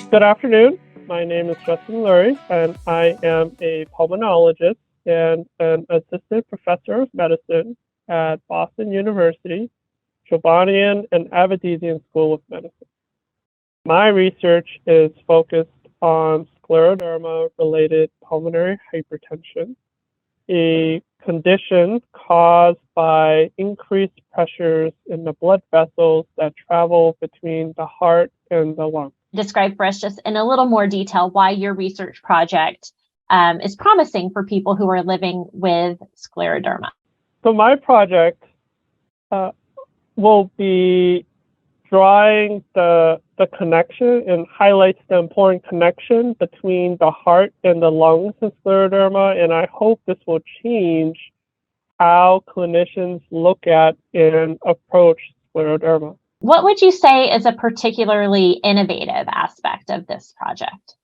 Good afternoon. My name is Justin Lurie, and I am a pulmonologist and an assistant professor of medicine at Boston University, Chobanian and Avedisian School of Medicine. My research is focused on scleroderma-related pulmonary hypertension, a condition caused by increased pressures in the blood vessels that travel between the heart and the lungs. Describe for us just in a little more detail why your research project is promising for people who are living with scleroderma. So my project will be drawing the connection and highlights the important connection between the heart and the lungs in scleroderma, and I hope this will change how clinicians look at and approach scleroderma. What would you say is a particularly innovative aspect of this project?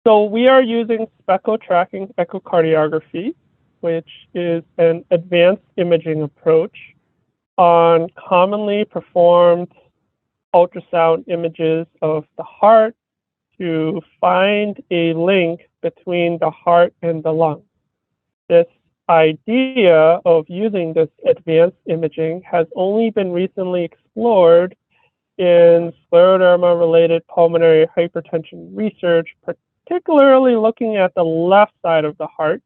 So we are using speckle tracking echocardiography, which is an advanced imaging approach on commonly performed ultrasound images of the heart to find a link between the heart and the lungs. This idea of using this advanced imaging has only been recently explored in scleroderma-related pulmonary hypertension research, particularly looking at the left side of the heart,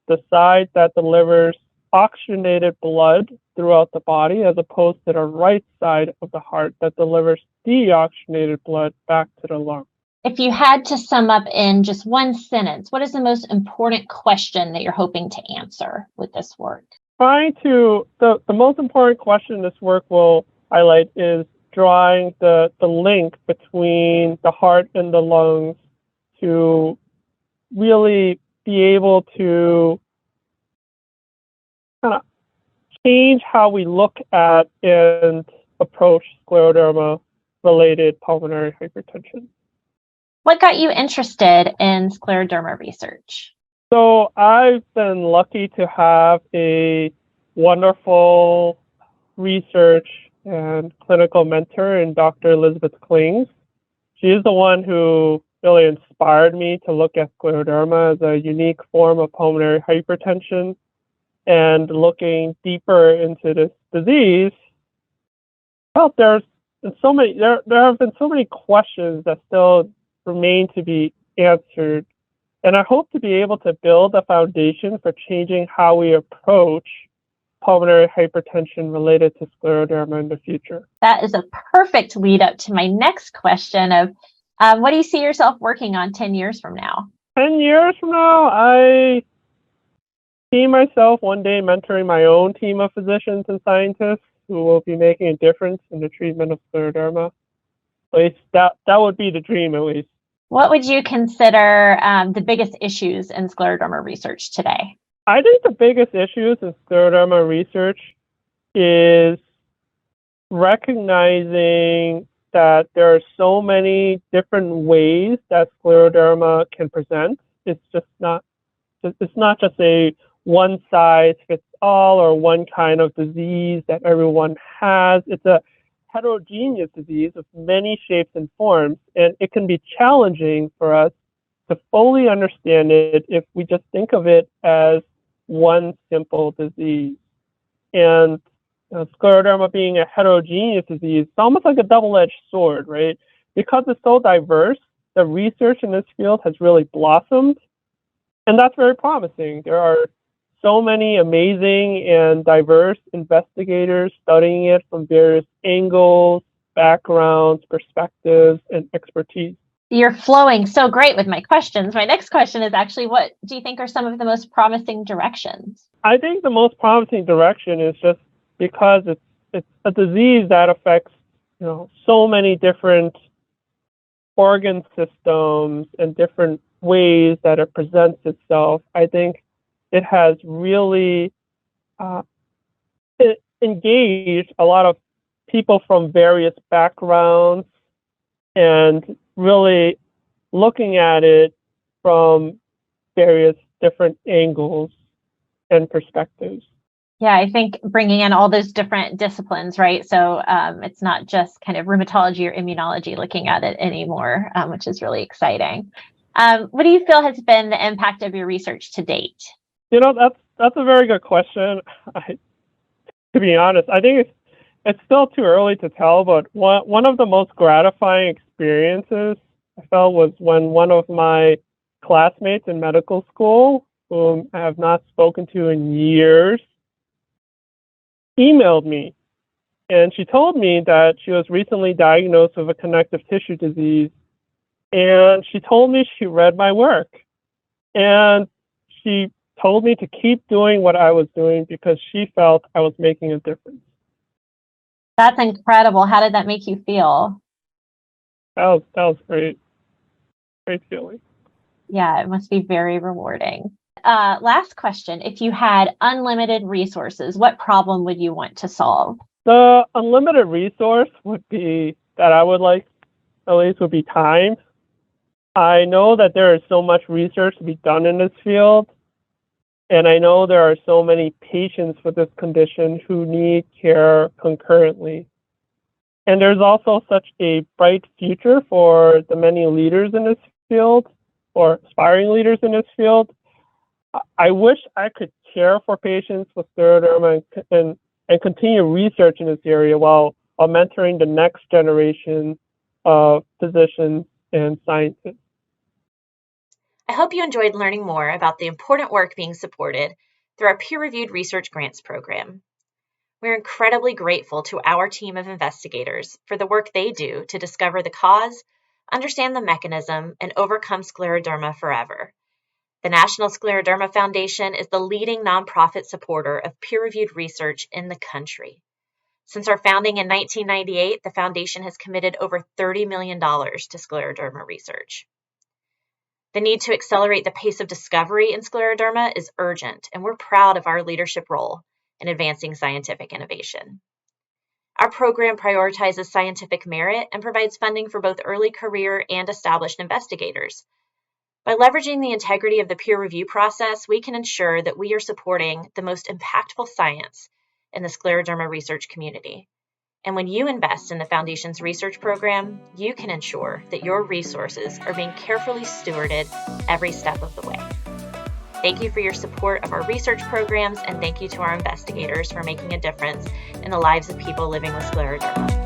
the side that delivers oxygenated blood throughout the body, as opposed to the right side of the heart that delivers deoxygenated blood back to the lung. If you had to sum up in just one sentence, what is the most important question that you're hoping to answer with this work? The most important question this work will highlight is drawing the link between the heart and the lungs to really be able to kind of change how we look at and approach scleroderma-related pulmonary hypertension. What got you interested in scleroderma research? So I've been lucky to have a wonderful research and clinical mentor in Dr. Elizabeth Klings. She is the one who really inspired me to look at scleroderma as a unique form of pulmonary hypertension. And looking deeper into this disease, well, there have been so many questions that still remain to be answered. And I hope to be able to build a foundation for changing how we approach pulmonary hypertension related to scleroderma in the future. That is a perfect lead up to my next question of what do you see yourself working on 10 years from now? 10 years from now, I see myself one day mentoring my own team of physicians and scientists who will be making a difference in the treatment of scleroderma. At least that would be the dream, at least. What would you consider the biggest issues in scleroderma research today? I think the biggest issues in scleroderma research is recognizing that there are so many different ways that scleroderma can present. It's not just a one size fits all or one kind of disease that everyone has. It's a heterogeneous disease of many shapes and forms, and it can be challenging for us to fully understand it if we just think of it as one simple disease. And scleroderma being a heterogeneous disease, it's almost like a double-edged sword, right? Because it's so diverse, the research in this field has really blossomed, and that's very promising. There are so many amazing and diverse investigators studying it from various angles, backgrounds, perspectives, and expertise. You're flowing so great with my questions. My next question is actually, what do you think are some of the most promising directions? I think the most promising direction is just because it's a disease that affects so many different organ systems and different ways that it presents itself. I think it has really engaged a lot of people from various backgrounds and really looking at it from various different angles and perspectives. Yeah, I think bringing in all those different disciplines, right? So it's not just kind of rheumatology or immunology looking at it anymore, which is really exciting. What do you feel has been the impact of your research to date? That's a very good question. To be honest, I think it's still too early to tell, but one of the most gratifying experiences I felt was when one of my classmates in medical school, whom I have not spoken to in years, emailed me. And she told me that she was recently diagnosed with a connective tissue disease. And she told me she read my work. And she told me to keep doing what I was doing because she felt I was making a difference. That's incredible. How did that make you feel? That was great. Great feeling. Yeah, it must be very rewarding. Last question. If you had unlimited resources, what problem would you want to solve? The unlimited resource would be that I would like, at least, would be time. I know that there is so much research to be done in this field, and I know there are so many patients with this condition who need care concurrently. And there's also such a bright future for the many leaders in this field, or aspiring leaders in this field. I wish I could care for patients with scleroderma and continue research in this area while mentoring the next generation of physicians and scientists. I hope you enjoyed learning more about the important work being supported through our peer-reviewed research grants program. We're incredibly grateful to our team of investigators for the work they do to discover the cause, understand the mechanism, and overcome scleroderma forever. The National Scleroderma Foundation is the leading nonprofit supporter of peer-reviewed research in the country. Since our founding in 1998, the foundation has committed over $30 million to scleroderma research. The need to accelerate the pace of discovery in scleroderma is urgent, and we're proud of our leadership role in advancing scientific innovation. Our program prioritizes scientific merit and provides funding for both early career and established investigators. By leveraging the integrity of the peer review process, we can ensure that we are supporting the most impactful science in the scleroderma research community. And when you invest in the Foundation's research program, you can ensure that your resources are being carefully stewarded every step of the way. Thank you for your support of our research programs, and thank you to our investigators for making a difference in the lives of people living with scleroderma.